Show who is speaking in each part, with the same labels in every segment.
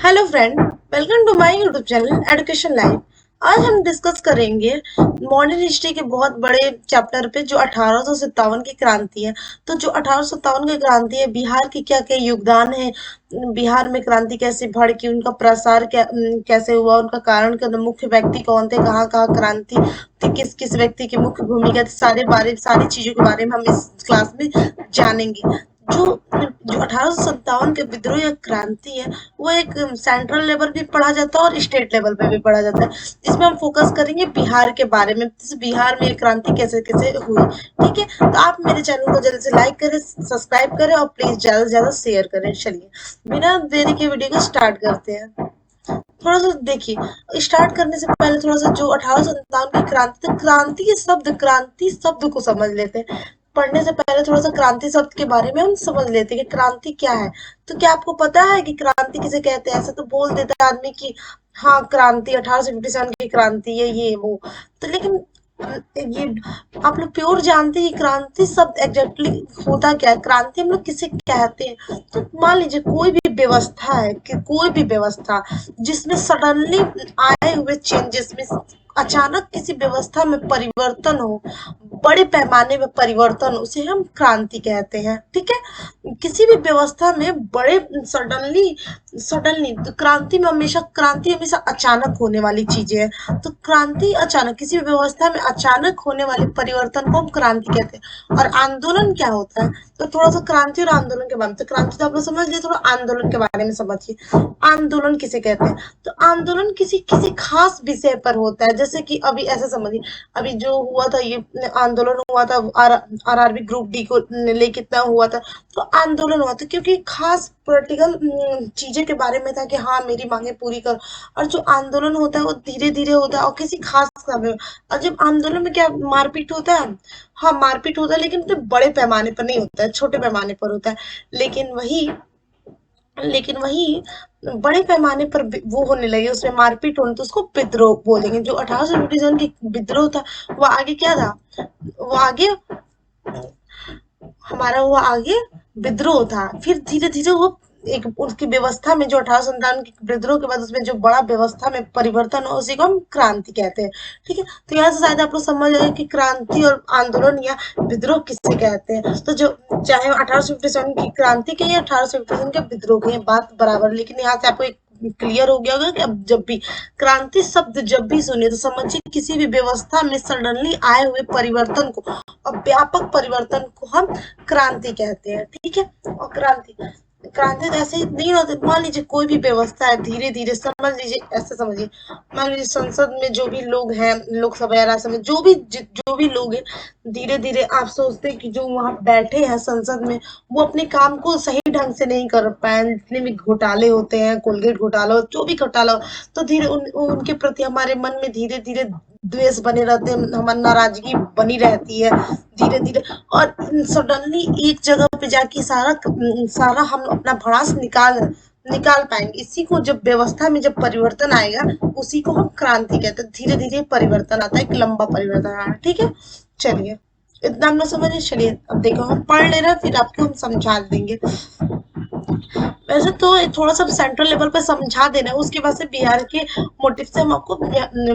Speaker 1: Hello friend, welcome to my YouTube channel education life. आज हम discuss करेंगे modern history के बहुत बड़े चैप्टर पे जो 1857 की क्रांति है। तो जो 1857 की क्रांति है, बिहार की क्या क्या योगदान है, बिहार में क्रांति कैसे भड़की, उनका प्रसार कैसे हुआ, उनका कारण क्या था, मुख्य व्यक्ति कौन थे, कहाँ कहाँ क्रांति थी, किस किस व्यक्ति की मुख्य भूमिका थी, सारी चीजों के बारे में हम इस क्लास में जानेंगे। जो जो 1857 के विद्रोह या क्रांति है, वो एक सेंट्रल लेवल भी पढ़ा जाता है और स्टेट लेवल पे भी पढ़ा जाता है। इसमें हम फोकस करेंगे बिहार के बारे में, बिहार में क्रांति कैसे कैसे हुई। ठीक है, तो आप मेरे चैनल को जल्दी से लाइक करें, सब्सक्राइब करें और प्लीज ज्यादा से ज्यादा शेयर करें। चलिए बिना देरी के वीडियो को स्टार्ट करते हैं। थोड़ा सा देखिए, स्टार्ट करने से पहले थोड़ा सा जो 1857 की क्रांति, तो क्रांति शब्द को समझ लेते हैं। पढ़ने से पहले थोड़ा सा क्रांति शब्द के बारे में हम समझ लेते हैं कि क्रांति क्या है। तो क्या आपको पता है कि क्रांति किसे कहते हैं? ऐसा तो बोल देता है आदमी कि हाँ क्रांति 1857 की क्रांति है ये वो। तो लेकिन ये आप लोग प्योर जानते हैं कि क्रांति शब्द एग्जैक्टली होता क्या है, क्रांति हम लोग किसे कहते हैं। तो मान लीजिए कोई भी व्यवस्था है, कि कोई भी व्यवस्था जिसमें सडनली आए हुए चेंजेस में अचानक किसी व्यवस्था में परिवर्तन हो, बड़े पैमाने में परिवर्तन हो, उसे हम क्रांति कहते हैं। ठीक है, किसी भी व्यवस्था में बड़े सडनली सडनली तो क्रांति हमेशा अचानक होने वाली चीजें है। तो क्रांति अचानक, किसी भी व्यवस्था में अचानक होने वाले परिवर्तन को हम क्रांति कहते हैं। और आंदोलन क्या होता है? तो थोड़ा सा क्रांति और आंदोलन के बारे में, तो क्रांति तो आप लोग समझ लिए, थोड़ा आंदोलन के बारे में समझिए। आंदोलन किसे कहते हैं? तो आंदोलन किसी किसी खास विषय पर होता है। जैसे कि अभी ऐसे समझिए, अभी जो हुआ था, ये आंदोलन हुआ था आरआरबी ग्रुप डी को लेके इतना हुआ था। तो आंदोलन हुआ था क्योंकि खास पॉलिटिकल चीजें के बारे में था कि हाँ मेरी मांगे पूरी कर। और जो आंदोलन होता है वो धीरे धीरे होता है और किसी खास समय। और जब आंदोलन में क्या मारपीट होता है, हाँ मारपीट होता है, लेकिन तो बड़े पैमाने पर नहीं होता है, छोटे पैमाने पर होता है। लेकिन वही बड़े पैमाने पर वो होने लगे, उसमें मारपीट होने, तो उसको विद्रोह बोलेंगे। जो 1857 की विद्रोह था, वो आगे क्या था, वो आगे हमारा वो आगे विद्रोह था। फिर धीरे धीरे वो एक उसकी व्यवस्था में, जो 1857 की विद्रोह के बाद उसमें जो बड़ा व्यवस्था में परिवर्तन हो, उसी को हम क्रांति कहते हैं। ठीक है, तो यहाँ से शायद आप लोग समझ रहे हैं कि क्रांति और आंदोलन या विद्रोह किसे कहते हैं। तो जो चाहे 1857 की क्रांति के या 1857 के विद्रोह के, बात बराबर। लेकिन यहाँ से आपको एक क्लियर हो गया होगा कि अब जब भी क्रांति शब्द जब भी सुने तो समझिए किसी भी व्यवस्था में सडनली आए हुए परिवर्तन को और व्यापक परिवर्तन को हम क्रांति कहते हैं। ठीक है, और क्रांति तो ऐसे ही नहीं होती। मान लीजिए कोई भी व्यवस्था है, धीरे धीरे समझ लीजिए, ऐसे समझिए, मान लीजिए संसद में जो भी लोग हैं, लोकसभा या राज्यसभा में जो भी लोग हैं, धीरे धीरे आप सोचते हैं कि जो वहां बैठे हैं संसद में, वो अपने काम को सही ढंग से नहीं कर पाए, जितने भी घोटाले होते हैं, कोलगेट घोटाला हो, जो भी घोटाला हो, तो धीरे उनके प्रति हमारे मन में धीरे धीरे द्वेष बने रहते हैं, हमारी नाराजगी बनी रहती है धीरे धीरे। और सडनली एक जगह पे जाके सारा हम अपना भड़ास निकाल पाएंगे। इसी को जब व्यवस्था में जब परिवर्तन आएगा, उसी को हम क्रांति कहते हैं। धीरे धीरे परिवर्तन आता है, एक लंबा परिवर्तन आ रहा है। ठीक है, चलिए इतना हम लोग समझे। चलिए अब देखो, हम पढ़ ले रहे हैं, फिर आपको हम समझा देंगे। वैसे तो थोड़ा सा सेंट्रल लेवल पे समझा देना है, उसके बाद से बिहार के मोटिव से हम आपको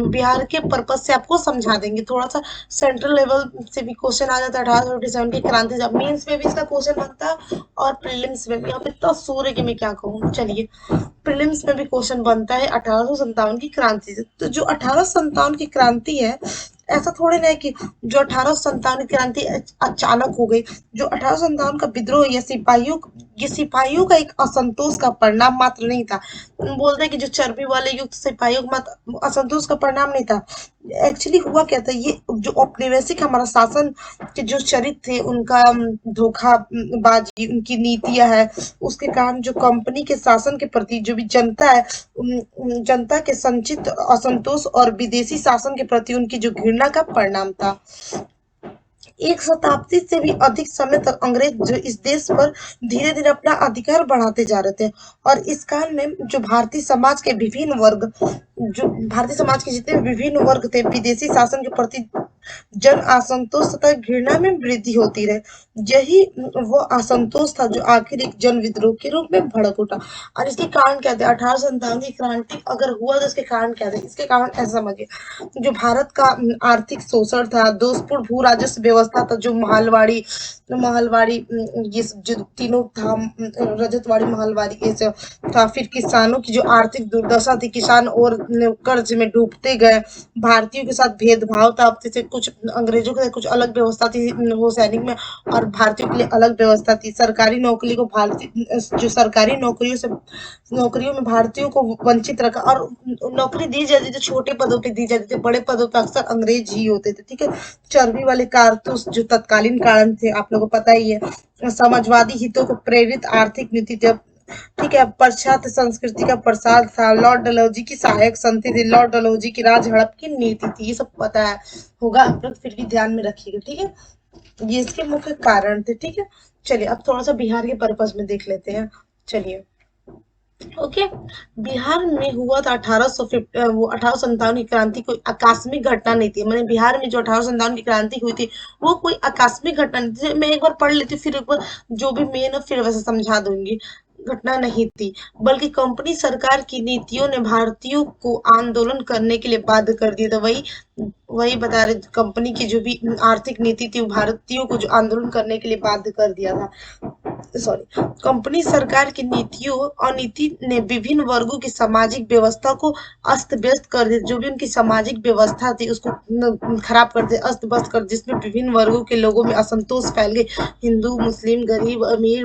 Speaker 1: बिहार के पर्पज से आपको समझा देंगे। थोड़ा सा सेंट्रल लेवल से भी क्वेश्चन आ जाता है 1857 की क्रांति, जब मेंस में भी इसका क्वेश्चन बनता है और प्रीलिम्स में भी। यहाँ पे इतना शोर है कि मैं क्या कहूँ। चलिए, प्रीलिम्स में भी क्वेश्चन बनता है 1857 की क्रांति से। तो जो 1857 की क्रांति है, ऐसा थोड़ी ना है कि जो 1857 की क्रांति अचानक हो गई। जो 1857 का विद्रोह ये सिपाहियों का एक असंतोष का परिणाम मात्र नहीं था। बोलते हैं कि जो चर्बी वाले युक्त सिपाहियों का असंतोष का परिणाम नहीं था। एक्चुअली हुआ क्या था, ये जो औपनिवेशिक हमारा शासन के जो चरित्र थे, उनका धोखाबाजी, उनकी नीतियां है, उसके कारण जो कंपनी के शासन के प्रति जो भी जनता है, जनता के संचित असंतोष और विदेशी शासन के प्रति उनकी जो घृणा का परिणाम था। एक शताब्दी से भी अधिक समय तक अंग्रेज जो इस देश पर धीरे धीरे अपना अधिकार बढ़ाते जा रहे थे। और इस काल में जो भारतीय समाज के विभिन्न वर्ग जो भारतीय समाज के जितने भी विभिन्न वर्ग थे, विदेशी शासन के प्रति जन असंतोष तथा घृणा में वृद्धि होती रहे। यही वो असंतोष था जो आखिर एक जन विद्रोह के रूप में भड़क उठा। और इसके कारण क्या थे? 1857 की क्रांति अगर हुआ तो इसके कारण क्या थे? इसके कारण ऐसा समझिए, जो भारत का आर्थिक शोषण था, दोषपूर्ण भू राजस्व व्यवस्था था, जो महलवाड़ी महलवाड़ी ये जो तीनों था, रजतवाड़ी महलवाड़ी ये सब था। फिर किसानों की जो आर्थिक दुर्दशा थी, किसान और कर्ज में डूबते गए। भारतीयों के साथ भेदभाव था, जैसे कुछ अंग्रेजों के कुछ अलग व्यवस्था थी वो सैनिक में, और भारतीयों के लिए अलग व्यवस्था थी। सरकारी नौकरी को भारतीय जो सरकारी नौकरियों में भारतीयों को वंचित रखा, और नौकरी दी जाती थी छोटे पदों पे दी जाती थी, बड़े पदों पे अक्सर अंग्रेज ही होते थे। ठीक है, चर्बी वाले कारतूस जो तत्कालीन कारण थे, आप लोगों को पता ही है। समाजवादी हितों को प्रेरित आर्थिक नीति जब, ठीक है, पाश्चात्य संस्कृति का प्रसार था। लॉर्ड डलहौजी की सहायक संधि थी, लॉर्ड डलहौजी की राज हड़प की नीति थी। ये सब पता है होगा, आप लोग फिर भी ध्यान में रखिएगा। ठीक है, ये इसके मुख्य कारण थे। ठीक है, चलिए अब थोड़ा सा बिहार के पर्पस में देख लेते हैं। चलिए, ओके, बिहार में हुआ था 1857 की क्रांति कोई आकस्मिक घटना नहीं थी। मैंने बिहार में जो 1857 की क्रांति हुई थी वो कोई आकस्मिक घटना नहीं थी। मैं एक बार पढ़ लेती हूँ, फिर एक बार जो भी मेन है फिर वैसे समझा दूंगी। घटना नहीं थी, बल्कि कंपनी सरकार की नीतियों ने भारतीयों को आंदोलन करने के लिए बाध्य कर दिया था। वही वही बता रहे, कंपनी की जो भी आर्थिक नीति थी वो भारतीयों को जो आंदोलन करने के लिए बाध्य कर दिया था। सॉरी, कंपनी सरकार की नीतियों और नीति ने विभिन्न वर्गों की सामाजिक व्यवस्था को अस्त व्यस्त कर दिया। जो भी उनकी सामाजिक व्यवस्था थी उसको खराब कर दिया, अस्त व्यस्त कर, जिसमें विभिन्न वर्गों के लोगों में असंतोष फैल गई। हिंदू, मुस्लिम, गरीब, अमीर,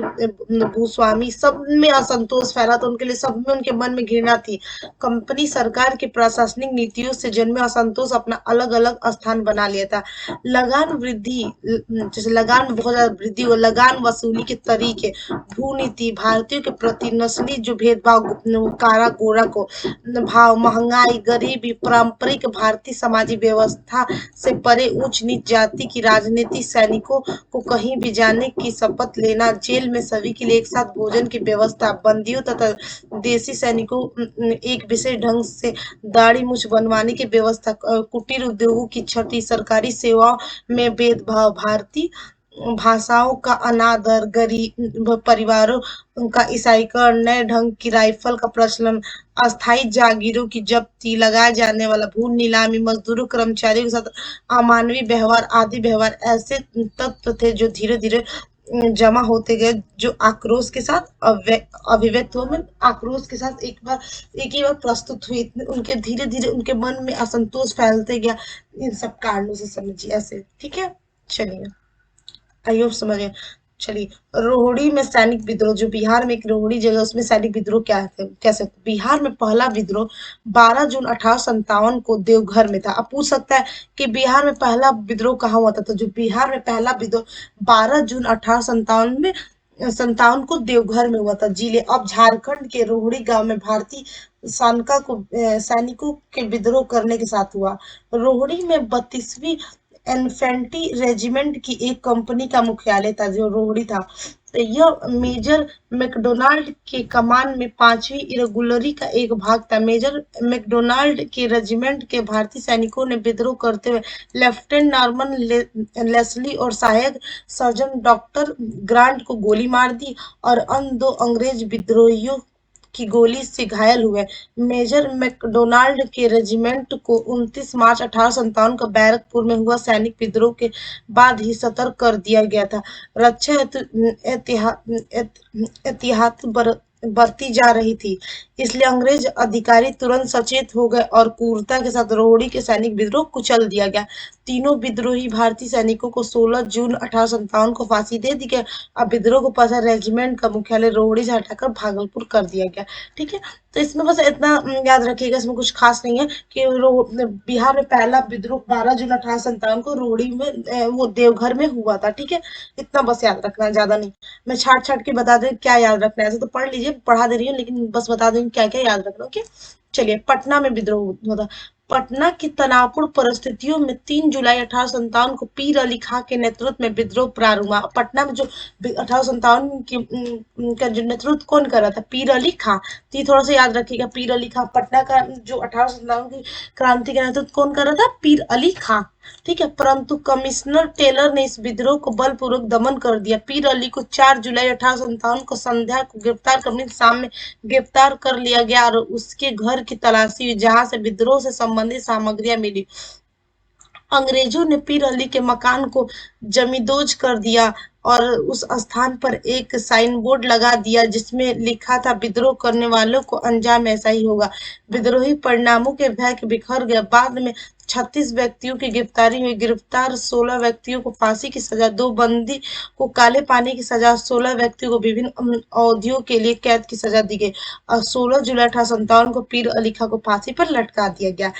Speaker 1: भूस्वामी, सब में असंतोष फैला। तो उनके लिए सब में उनके मन में घृणा थी। कंपनी सरकार के प्रशासनिक नीतियों से जन्मे असंतोष अपना अलग अलग स्थान बना लिया था। लगान वृद्धि, जैसे लगान बहुत ज्यादा वृद्धि हो, लगान वसूली के तरीके, भूनीति, भारतीयों के प्रति नस्ली जो भेदभाव, कारा गोरा को भाव, महंगाई, गरीबी, पारंपरिक भारतीय समाजिक व्यवस्था से परे उच्च नीच जाति की राजनीति, सैनिकों को कहीं भी जाने की शपथ लेना, जेल में सभी के लिए एक साथ भोजन की व्यवस्था, बंदियों तथा देसी सैनिकों एक विशेष ढंग से दाढ़ी मूछ बनवाने की व्यवस्था, कुटीर उद्योगों की क्षति, सरकारी सेवाओं में भेदभाव, भारतीय भाषाओं का अनादर, गरीब परिवारों का ईसाईकरण, नए ढंग की राइफल का प्रचलन, अस्थायी जागीरों की जब्ती, लगाए जाने वाला भू नीलामी, मजदूरों कर्मचारियों के साथ अमानवीय व्यवहार आदि व्यवहार ऐसे तत्व थे जो धीरे धीरे जमा होते गए, जो आक्रोश के साथ अभिव्यक्त हुए। में आक्रोश के साथ एक ही बार प्रस्तुत हुए, उनके धीरे धीरे उनके मन में असंतोष फैलते गया। इन सब कारणों से समझिए ऐसे। ठीक है, चलिए, आई होप समझ गए। चलिए, रोहिणी में सैनिक विद्रोह, जो बिहार में एक रोहिणी जगह उसमें सैनिक विद्रोह क्या है कैसे? बिहार में पहला विद्रोह 12 जून 1857 को देवघर में था। अब पूछ सकता है कि बिहार में पहला विद्रोह कहाँ हुआ था? तो जो बिहार में पहला विद्रोह 12 जून 1857 में 57 को देवघर में हुआ था। जिले अब झारखंड के रोहिणी गांव में भारतीय सैनिकों के विद्रोह करने के साथ हुआ। रोहिणी में 32वीं इन्फेंट्री रेजिमेंट की एक कंपनी का मुख्यालय था, जो रोहिणी था। तो यह मेजर मैकडोनाल्ड के कमान में 5वीं इरेगुलरी का एक भाग था। मेजर मैकडोनाल्ड के रेजिमेंट के भारतीय सैनिकों ने विद्रोह करते हुए लेफ्टिनेंट नॉर्मन लेस्ली और सहायक सर्जन डॉक्टर ग्रांट को गोली मार दी, और अन्य 2 अंग्रेज विद्रोहियों की गोली से घायल हुए। मेजर मैकडोनाल्ड के रेजिमेंट को 29 मार्च 1857 को बैरकपुर में हुआ सैनिक विद्रोह के बाद ही सतर्क कर दिया गया था। रक्षा एहतियात बरती जा रही थी, इसलिए अंग्रेज अधिकारी तुरंत सचेत हो गए और क्रूरता के साथ रोहिणी के सैनिक विद्रोह कुचल दिया गया। तीनों विद्रोही भारतीय सैनिकों को 16 जून 1857 को फांसी दे दी गई। अब विद्रोह को पता रेजिमेंट का मुख्यालय रोहिणी से हटाकर भागलपुर कर दिया गया। ठीक है, तो इसमें बस इतना याद रखिएगा, इसमें कुछ खास नहीं है कि बिहार में पहला विद्रोह 12 जून 1857 को रोहिणी में वो देवघर में हुआ था। ठीक है, इतना बस याद रखना है, ज्यादा नहीं। मैं छाट छाट के बता दूं क्या याद रखना है, ऐसे तो पढ़ लीजिए, पढ़ा दे रही हूँ, लेकिन बस बता दूं क्या क्या याद रखना। ओके, चलिए, पटना में विद्रोह हुआ था। पटना की तनावपूर्ण परिस्थितियों में 3 जुलाई 1857 को पीर अली खां के नेतृत्व में विद्रोह प्रारंभ हुआ। पटना में जो 1857 की का जो नेतृत्व कौन कर रहा था? पीर अली खां। तो ये थोड़ा सा याद रखिएगा, पीर अली खां। पटना का जो 1857 की क्रांति का नेतृत्व कौन कर रहा था? पीर अली खां। ठीक है, परंतु कमिश्नर टेलर ने इस विद्रोह को बलपूर्वक दमन कर दिया। पीर अली को 4 जुलाई 1857 को संध्या को गिरफ्तार करने के सामने गिरफ्तार कर लिया गया और उसके घर की तलाशी हुई, जहां से विद्रोह से संबंधित सामग्रियां मिली। अंग्रेजों ने पीर अली के मकान को जमींदोज कर दिया और उस स्थान पर एक साइन बोर्ड लगा दिया जिसमें लिखा था, विद्रोह करने वालों को अंजाम ऐसा ही होगा। विद्रोही परिणामों के भय के बिखर गया। बाद में 36 व्यक्तियों की गिरफ्तारी हुई। गिरफ्तार 16 व्यक्तियों को फांसी की सजा, 2 बंदी को काले पानी की सजा, 16 व्यक्तियों को विभिन्न अवधियों के लिए कैद की सजा दी गई और 16 जुलाई 1857 को पीर अली खां को फांसी पर लटका दिया गया।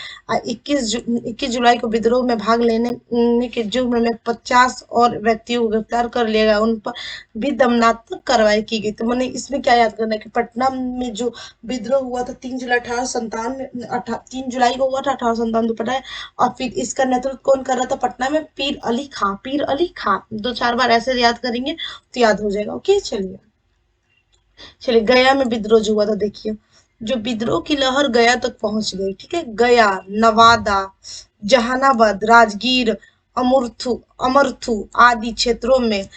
Speaker 1: 21 जुलाई को विद्रोह में भाग लेने के जुर्म में 50 और व्यक्तियों को गिरफ्तार कर लिया गया। उन पर भी दमनात्मक कार्रवाई की गई। तो मैंने इसमें क्या याद करना है कि पटना में जो विद्रोह हुआ था 3 जुलाई को हुआ था 1857 को, पता है। और फिर इसका नेतृत्व कौन कर रहा था पटना में? पीर अली खां। पीर अली खां 2-4 बार ऐसे याद करेंगे तो याद हो जाएगा। ओके, चलिए। चलिए, गया में विद्रोह जो हुआ था, देखिए। जो विद्रोह की लहर गया तक पहुंच गई, ठीक है। गया, नवादा, जहानाबाद, राजगीर, अमरथु अमरथु आदि क्षेत्रों में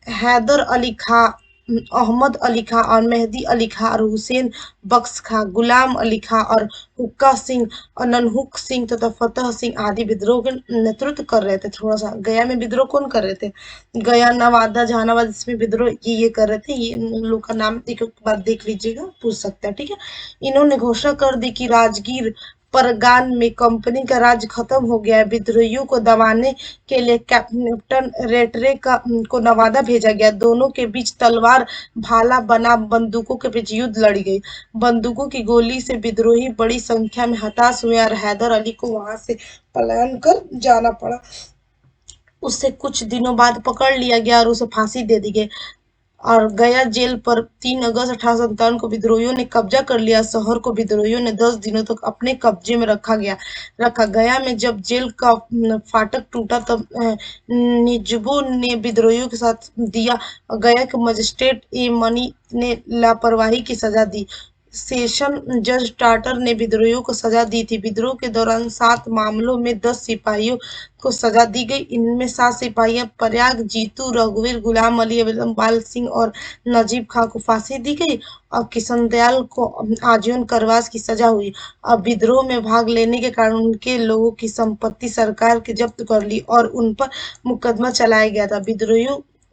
Speaker 1: हैदर अली खां, अहमद अली खां और मेहदी अली खां और हुसैन बख्श खां, गुलाम अली खां और हुक्का सिंह और ननहुक सिंह तथा फतेह सिंह आदि विद्रोह के नेतृत्व कर रहे थे। थोड़ा सा गया में विद्रोह कौन कर रहे थे? गया, नवादा, जहानाबाद, इसमें विद्रोह ये कर रहे थे। ये इन लोग का नाम एक बार देख लीजिएगा, पूछ सकते हैं, ठीक है। इन्होंने घोषणा कर दी कि राजगीर परगान में कंपनी का राज खत्म हो गया है। विद्रोहियों को दबाने के लिए कैप्टन रेटरे को नवादा भेजा गया। दोनों के बीच तलवार भाला बना बंदूकों के बीच युद्ध लड़ी गई। बंदूकों की गोली से विद्रोही बड़ी संख्या में हताश हुए और हैदर अली को वहां से पलायन कर जाना पड़ा। उसे कुछ दिनों बाद पकड़ लिया गया और उसे फांसी दे दी गई और गया जेल पर 3 अगस्त 1857 को विद्रोहियों ने कब्जा कर लिया। शहर को विद्रोहियों ने 10 दिनों तक अपने कब्जे में रखा। गया में जब जेल का फाटक टूटा तब निजबो ने विद्रोहियों के साथ दिया। गया के मजिस्ट्रेट ए मनी ने लापरवाही की सजा दी। सेशन जज टाटर ने विद्रोहियों को सजा दी थी। विद्रोह के दौरान 7 मामलों में 10 सिपाहियों को सजा दी गई। इनमें 7 सिपाही प्रयाग, जीतू, रघुवीर, गुलाम अली, बाल सिंह और नजीब खां को फांसी दी गई और किशन दयाल को आजीवन कारावास की सजा हुई। अब विद्रोह में भाग लेने के कारण उनके लोगों की संपत्ति सरकार के जब्त कर ली और उन पर मुकदमा चलाया गया था।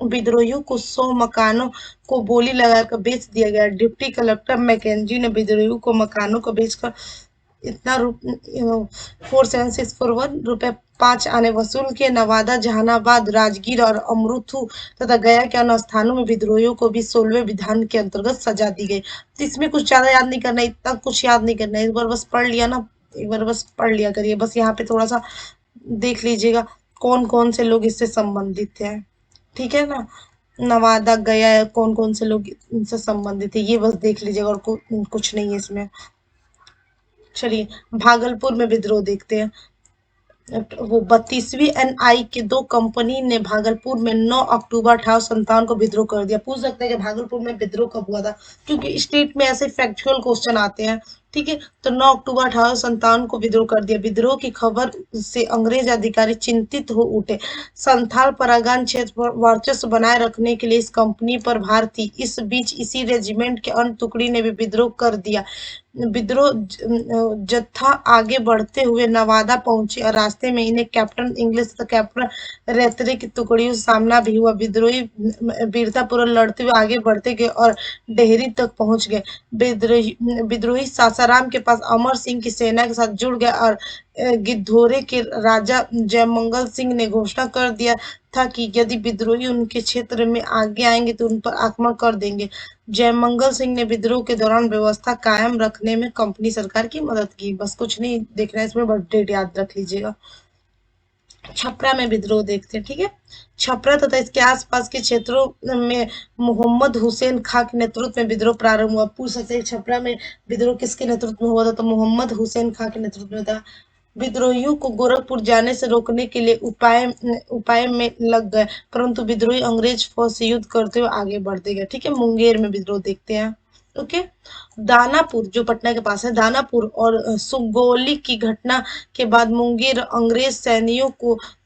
Speaker 1: विद्रोहियों को 100 मकानों को बोली लगाकर बेच दिया गया। डिप्टी कलेक्टर मैकेंजी ने विद्रोहियों को मकानों को बेचकर इतना 47641 रुपए 5 आने वसूल किए। नवादा, जहानाबाद, राजगीर और अमरुथु तथा गया के अन्य स्थानों में विद्रोहियों को भी 16वें विधान के अंतर्गत सजा दी गई। तो इसमें कुछ ज्यादा याद नहीं करना, इतना कुछ याद नहीं करना, एक बार बस पढ़ लिया ना, एक बार बस पढ़ लिया करिए। बस यहाँ पे थोड़ा सा देख लीजिएगा कौन कौन से लोग इससे संबंधित हैं, ठीक है ना। नवादा, गया, कौन कौन से लोग इनसे संबंधित है ये बस देख लीजिएगा और कुछ नहीं है इसमें। चलिए, भागलपुर में विद्रोह देखते हैं। वो 32वीं एनआई के 2 कंपनी ने भागलपुर में 9 अक्टूबर 1857 को विद्रोह कर दिया। पूछ सकते हैं कि भागलपुर में विद्रोह कब हुआ था, क्योंकि स्टेट में ऐसे फैक्चुअल क्वेश्चन आते हैं, ठीक है। तो 9 अक्टूबर 1857 को विद्रोह कर दिया। विद्रोह की खबर से अंग्रेज अधिकारी चिंतित हो उठे। संथाल परागण क्षेत्र पर वर्चस्व बनाए रखने के लिए इस कंपनी पर भार थी। इस बीच इसी रेजिमेंट के अन्य टुकड़ी ने भी विद्रोह कर दिया। विद्रोह जत्था आगे बढ़ते हुए नवादा पहुंचे और रास्ते में इन्हें कैप्टन इंग्लिश तथा कैप्टन रेतरे की टुकड़ियों से सामना भी हुआ। विद्रोही वीरतापूर्वक लड़ते हुए आगे बढ़ते गए और डेहरी तक पहुंच गए। विद्रोही सासाराम के पास अमर सिंह की सेना के साथ जुड़ गया और गिद्धौरे के राजा जयमंगल सिंह ने घोषणा कर दिया था कि यदि विद्रोही उनके क्षेत्र में आगे आएंगे तो उन पर आक्रमण कर देंगे। जयमंगल सिंह ने विद्रोह के दौरान व्यवस्था कायम रखने में कंपनी सरकार की मदद की। बस कुछ नहीं देखना है इसमें, बस डेट याद रख लीजिएगा। छपरा में विद्रोह देखते हैं, ठीक है। छपरा तथा इसके आसपास के क्षेत्रों में मोहम्मद हुसैन खां के नेतृत्व में विद्रोह प्रारंभ हुआ। पूछ सकते हैं छपरा में विद्रोह किसके नेतृत्व में हुआ था, तो मोहम्मद हुसैन खां के नेतृत्व में था। विद्रोहियों को गोरखपुर जाने से रोकने के लिए उपाय उपाय में लग गए, परंतु विद्रोही अंग्रेज फौज से युद्ध करते हुए आगे बढ़ते गए, ठीक है। मुंगेर में विद्रोह देखते हैं। ओके। दानापुर जो पटना के पास है, दानापुर और सुगौली की घटना के बाद मुंगेर अंग्रेज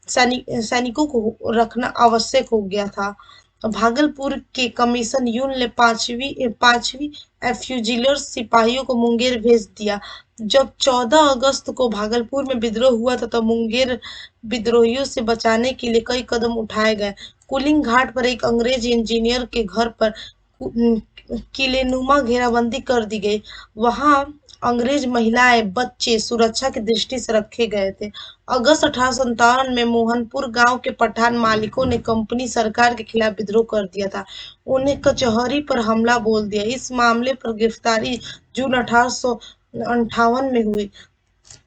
Speaker 1: सैनिकों को रखना आवश्यक हो गया था। भागलपुर के कमीशन यून ने पांचवी पांचवी फ्यूजिलर्स सिपाहियों को मुंगेर भेज दिया। जब 14 अगस्त को भागलपुर में विद्रोह हुआ था, तब मुंगेर विद्रोहियों से बचाने के लिए कई कदम उठाए गए। कुलिंग घाट पर एक अंग्रेज इंजीनियर के घर पर किलेनुमा घेराबंदी कर दी गई। वहां अंग्रेज महिलाएं बच्चे सुरक्षा की दृष्टि से रखे गए थे। अगस्त 1857 में मोहनपुर गांव के पठान मालिकों ने कंपनी सरकार के खिलाफ विद्रोह कर दिया था। उन्हें कचहरी पर हमला बोल दिया। इस मामले पर गिरफ्तारी जून 1858 में हुई।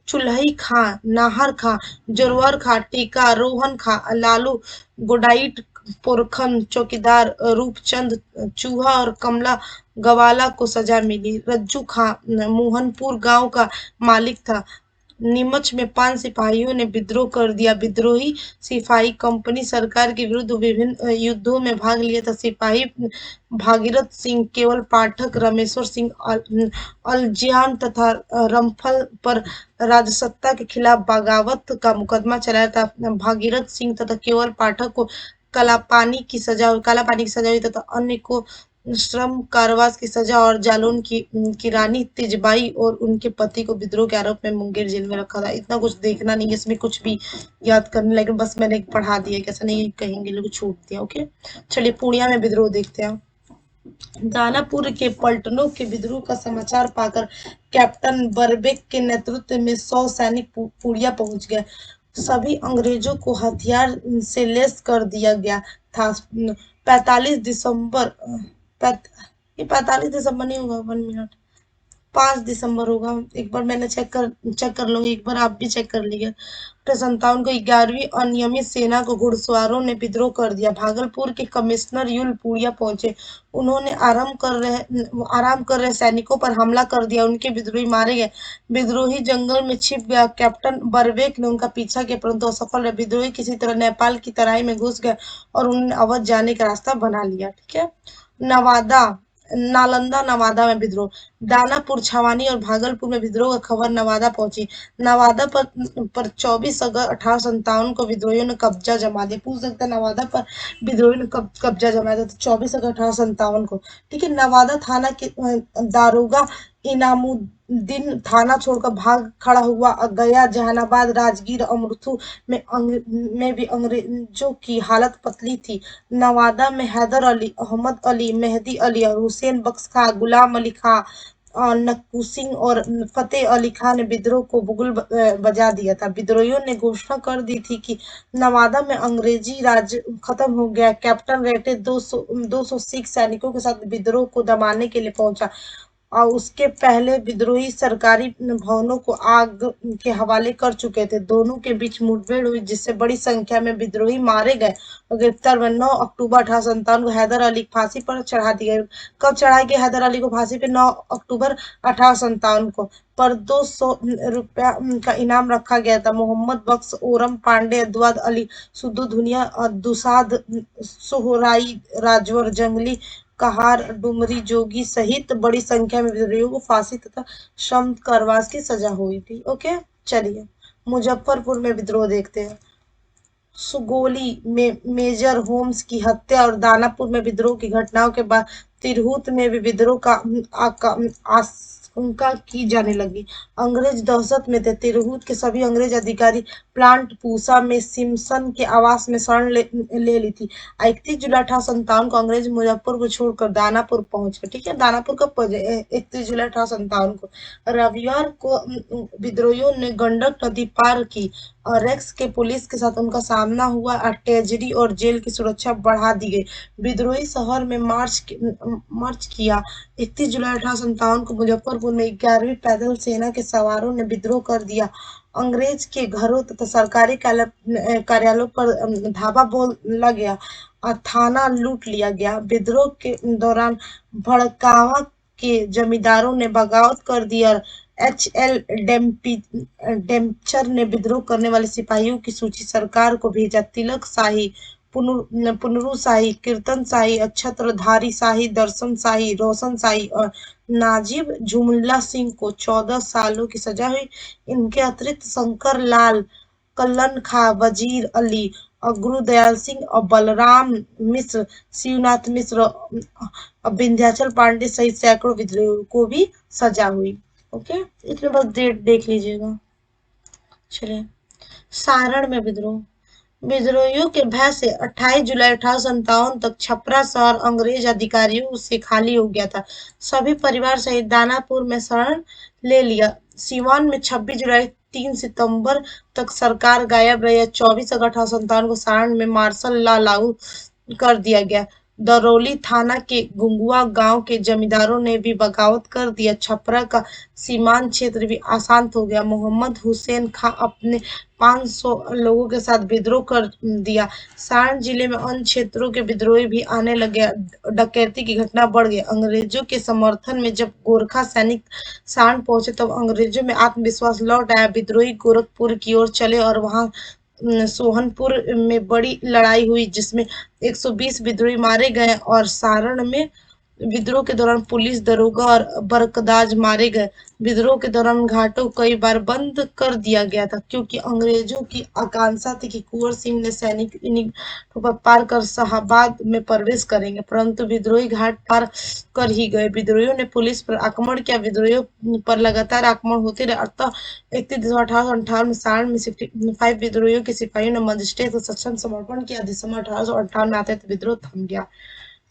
Speaker 1: चुल्ही खां, नाहर खां, जोरवर खां, टीका, रोहन खां, लालू गोडाइट, पोरखन चौकीदार, रूपचंद चूहा और कमला गवाला को सजा मिली। रज्जू खां मोहनपुर गांव का मालिक था। नीमच में 5 सिपाहियों ने विद्रोह कर दिया। विद्रोही सिपाही कंपनी सरकार के विरुद्ध विभिन्न युद्धों में भाग लिया था। सिपाही भागीरथ सिंह, केवल पाठक, रामेश्वर सिंह अलजियान तथा रमफल पर राजसत्ता के खिलाफ बगावत का मुकदमा चलाया था। भागीरथ सिंह तथा केवल पाठक को काला पानी की सजा हुई तथा अन्य को श्रम कारावास की सजा और जालौन की रानी तेजबाई और उनके पति को विद्रोह के आरोप में मुंगेर जेल में रखा था। इतना कुछ देखना नहीं है इसमें, कुछ भी याद करने, लेकिन बस मैंने पढ़ा दिया, कैसा नहीं कहेंगे लोग छूट दिया। ओके, चलिए पूर्णिया में विद्रोह देखते हैं। दानापुर के पलटनों के विद्रोह का समाचार पाकर कैप्टन बरबेक के नेतृत्व में 100 सैनिक पूर्णिया पहुंच गए। सभी अंग्रेजों को हथियार से लैस कर दिया गया था। 45 दिसंबर ये 45 दिसंबर नहीं होगा, 1 मिनट, 5 दिसंबर होगा। एक बार मैंने चेक कर लूंगी, एक बार आप भी चेक कर लीजिए। 1857 को 11वीं अनियमित सेना को घुड़सवारों ने विद्रोह कर दिया। भागलपुर के कमिश्नर यूल पूर्णिया पहुंचे। उन्होंने आराम कर रहे सैनिकों पर हमला कर दिया। उनके विद्रोही मारे गए। विद्रोही जंगल में छिप गया। कैप्टन बरबेक ने उनका पीछा किया, परंतु असफल रहे। विद्रोही किसी तरह नेपाल की तराई में घुस गए और उन्होंने अवध जाने का रास्ता बना लिया, ठीक है। नवादा नालंदा नवादा में विद्रोह। दानापुर, छावनी और भागलपुर में विद्रोह का खबर नवादा पहुंची। नवादा पर 24 अगस्त 1857 को विद्रोहियों ने कब्जा जमा दिया। पूछ सकते हैं नवादा पर विद्रोहियों ने कब्जा जमाया था, तो 24 अगस्त 1857 को, ठीक है। नवादा थाना के दारोगा इनामुद्दीन थाना छोड़कर भाग खड़ा हुआ। गया, जहानाबाद, राजगीर, अमृतसर में भी अंग्रेजों की हालत पतली थी। नवादा में हैदर अली, अहमद अली, मेहदी अली और हुसैन बख्श खां, गुलाम अली खां, नक्कू सिंह और फतेह अली खान ने विद्रोह को बुगुल बजा दिया था। विद्रोहियों ने घोषणा कर दी थी कि नवादा में अंग्रेजी राज खत्म हो गया। कैप्टन रेटे 200 सिख सैनिकों के साथ विद्रोह को दबाने के लिए पहुंचा और उसके पहले विद्रोही सरकारी भवनों को आग के हवाले कर चुके थे। दोनों के बीच मुठभेड़ हुई, जिससे बड़ी संख्या में विद्रोही मारे गए और गिरफ्तार हुए। 9 अक्टूबर 1857 को हैदर अली फांसी पर चढ़ा दिए। कब चढ़ाया गया हैदर अली को फांसी पे? 9 अक्टूबर 1857 को। पर 200 रुपया का इनाम रखा गया था। मोहम्मद बख्श, ओरम पांडे, अद्वाद अली, सुद्दू धुनिया, दुसाद सोहराई, राजवर जंगली, कहार, डुमरी जोगी सहित बड़ी संख्या में विद्रोहियों को फांसी तथा श्रम कारावास की सजा हुई थी। ओके, चलिए मुजफ्फरपुर में विद्रोह देखते हैं। सुगौली में मेजर होम्स की हत्या और दानापुर में विद्रोह की घटनाओं के बाद तिरहुत में भी विद्रोह का आशंका की जाने लगी। अंग्रेज दहशत में थे। तिरहुत के सभी अंग्रेज अधिकारी प्लांट पूसा में सिम्पसन के आवास में शरण ले ली थी। 31 जुलाई 1857 को अंग्रेज मुजफ्फरपुर को छोड़कर दानापुर पहुंच गए, ठीक है। दानापुर कब पहुंचे? 31 जुलाई 1857 को। रविवार को विद्रोहियों ने गंडक नदी पार की और रेक्स के पुलिस के साथ उनका सामना हुआ। ट्रेजरी और जेल की सुरक्षा बढ़ा दी गई। विद्रोही शहर में मार्च किया। 31 जुलाई 1857 को मुजफ्फरपुर में 11वीं पैदल सेना के सवारों ने विद्रोह कर दिया अंग्रेज के घरों तथा सरकारी कार्यालयों पर धावा बोला गया और थाना लूट लिया गया। विद्रोह के दौरान भड़कावा के जमींदारों ने बगावत कर दी और एच.एल. डेम्पचर ने विद्रोह करने वाले सिपाहियों की सूची सरकार को भेजा। तिलक शाही, पुनरू शाही, कीर्तन शाही, छत्रधारी शाही, दर्शन शाही, रोशन शाही और नाजिब जुमला सिंह को 14 सालों की सजा हुई। इनके अतिरिक्त शंकर लाल, कल्लन खां, वजीर अली और गुरुदयाल सिंह और बलराम मिश्र, शिवनाथ मिश्र और विंध्याचल पांडे सहित सैकड़ों विद्रोहियों को भी सजा हुई। ओके, इतने बस डेट देख लीजिएगा। चलिए, सारण में विद्रोह। विद्रोहियों के भय से 28 जुलाई 1857 तक छपरा शहर अंग्रेज अधिकारियों से खाली हो गया था। सभी परिवार सहित दानापुर में शरण ले लिया। सीवान में 26 जुलाई 3 सितंबर तक सरकार गायब रही। 24 अगस्त 1857 को सारण में मार्शल लॉ लागू कर दिया गया। दरौली थाना के गुंगुआ गांव के जमींदारों ने भी बगावत कर दिया। छपरा का सीमांत क्षेत्र भी अशांत हो गया। मोहम्मद हुसैन खां अपने 500 लोगों के साथ विद्रोह कर दिया। सारण जिले में अन्य क्षेत्रों के विद्रोही भी आने लगे। डकैती की घटना बढ़ गई। अंग्रेजों के समर्थन में जब गोरखा सैनिक सारण पहुंचे तब अंग्रेजों में आत्मविश्वास लौट आया। विद्रोही गोरखपुर की ओर चले और वहां सोहनपुर में बड़ी लड़ाई हुई जिसमें 120 विद्रोही मारे गए और सारण में विद्रोह के दौरान पुलिस दरोगा और बरकदाज मारे गए। विद्रोह के दौरान घाटों को कई बार बंद कर दिया गया था क्योंकि अंग्रेजों की आकांक्षा थी कि कुंवर सिंह ने सैनिक इन्हीं पर पार कर शाहाबाद में प्रवेश करेंगे, परंतु विद्रोही घाट पार कर ही गए। विद्रोहियों ने पुलिस पर आक्रमण किया। विद्रोहियों पर लगातार आक्रमण होते रहे। अतः 31 दिसंबर 1858 में सारण में 65 विद्रोहियों के सिपाहियों ने मजिस्ट्रेट को सक्षम समर्पण किया। दिसंबर 1858 में आते विद्रोह थम गया।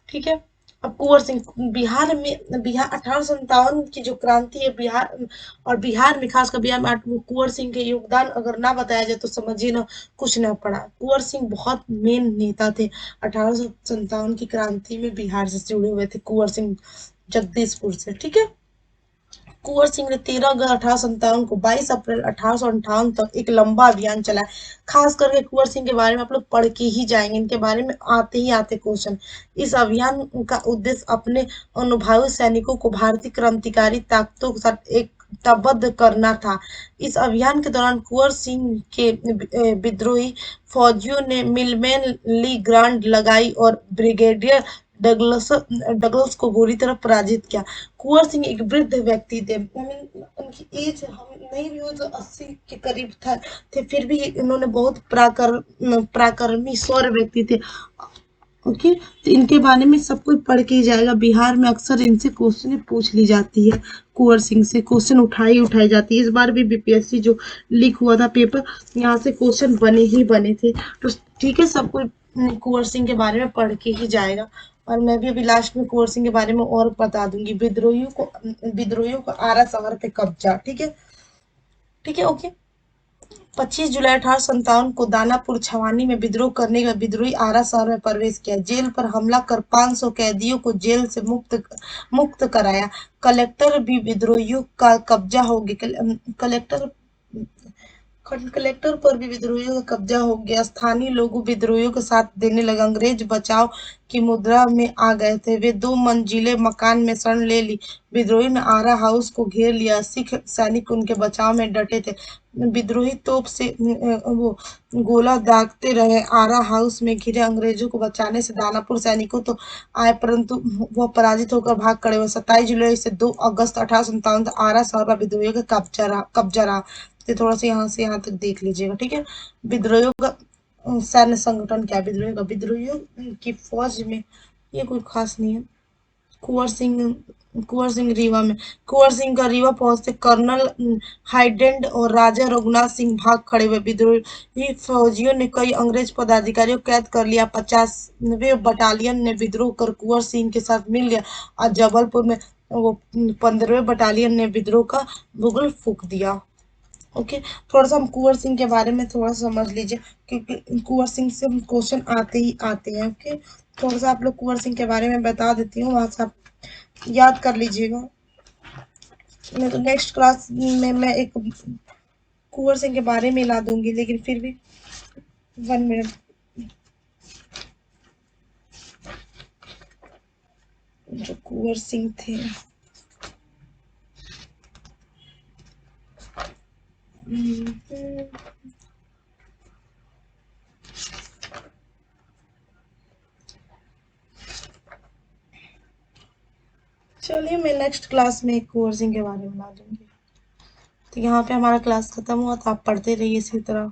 Speaker 1: ठीक है। अब कुंवर सिंह बिहार में, बिहार 1857 की जो क्रांति है बिहार और बिहार में, खासकर बिहार में कुंवर सिंह के योगदान अगर ना बताया जाए तो समझिए ना कुछ ना पड़ा। कुंवर सिंह बहुत मेन नेता थे। 1857 की क्रांति में बिहार से जुड़े हुए थे कुंवर सिंह, जगदीशपुर से। ठीक है। कुंवर सिंह ने 13 अगस्त 1857 को 22 अप्रैल 1858 तक एक लंबा अभियान चलाया। खास करके कुंवर सिंह के बारे में आप लोग पढ़ के ही जाएंगे, इनके बारे में आते ही आते क्वेश्चन। इस अभियान का उद्देश्य अपने अनुभवी सैनिकों को भारतीय क्रांतिकारी ताकतों के साथ एकताबद्ध करना था। इस अभियान के दौरान कुंवर सिंह के विद्रोही फौजियों ने मिलमैन ली ग्रांड लगाई और ब्रिगेडियर डगलस को बुरी तरह पराजित किया। कुंवर सिंह एक वृद्ध व्यक्ति थे। उनकी एज हम नहीं भी हो तो 80 के करीब था थे, फिर भी इन्होंने बहुत पराक्रमी शौर्य व्यक्ति थे। ओके, तो इनके बारे में सब कुछ पढ़ के ही जाएगा। बिहार में अक्सर इनसे क्वेश्चन पूछ ली जाती है। कुंवर सिंह से क्वेश्चन उठाई जाती है। इस बार भी बीपीएससी जो लीक हुआ था पेपर, यहाँ से क्वेश्चन बने थे। तो ठीक है, सब कुछ कुंवर सिंह के बारे में पढ़ के ही जाएगा। और मैं भी अभी लास्ट में कुंवर सिंह के बारे में और बता दूंगी। विद्रोहियों को आरा शहर पे कब्जा। ठीक है, ठीक है, ओके। 25 जुलाई 1857 को दानापुर छावनी में विद्रोह करने के बाद विद्रोही आरा शहर में प्रवेश किया। जेल पर हमला कर 500 कैदियों को जेल से मुक्त कराया। कलेक्टर भी विद्रोहियों का कब्जा हो गया। कलेक्टर पर भी विद्रोहियों का कब्जा हो गया। स्थानीय लोग विद्रोहियों का साथ देने लगे। अंग्रेज बचाव की मुद्रा में आ गए थे। वे 2 मंजिले मकान में शरण ले ली। विद्रोही ने आरा हाउस को घेर लिया। सिख सैनिक उनके बचाव में डटे थे। विद्रोही तोप से वो गोला दागते रहे। आरा हाउस में घिरे अंग्रेजों को बचाने से दानापुर सैनिकों तो आए, परंतु वह पराजित होकर भाग खड़े हुए। 27 जुलाई से 2 अगस्त 1857 तक आरा शहर पर विद्रोहियों का कब्जा रहा। तो थोड़ा सा यहाँ से यहाँ तक देख लीजिएगा। ठीक है। विद्रोहियों का सैन्य संगठन क्या है? विद्रोहियों की फौज में ये कोई खास नहीं है। कुंवर सिंह रीवा में। कुंवर सिंह का रीवा पहुंचते कर्नल हाइडेंड और राजा रघुनाथ सिंह भाग खड़े हुए। विद्रोही फौजियों ने कई अंग्रेज पदाधिकारियों को कैद कर लिया। 50वें बटालियन ने विद्रोह कर कुंवर सिंह के साथ मिल गया और जबलपुर में वो 15वें बटालियन ने विद्रोह का बुगल फूंक दिया। ओके, थोड़ा सा हम कुंवर सिंह के बारे में थोड़ा समझ लीजिए क्योंकि कुंवर सिंह से हम क्वेश्चन आते ही आते हैं। ओके, थोड़ा सा आप लोग कुंवर सिंह के बारे में बता देती हूँ, वहां से आप याद कर लीजिएगा। नहीं तो नेक्स्ट क्लास में मैं एक कुंवर सिंह के बारे में ला दूंगी, लेकिन फिर भी 1 मिनट। जो कुंवर सिंह थे, चलिए मैं नेक्स्ट क्लास में कुंवर सिंह के बारे में ला दूंगी। तो यहाँ पे हमारा क्लास खत्म हुआ, तो आप पढ़ते रहिए इसी तरह।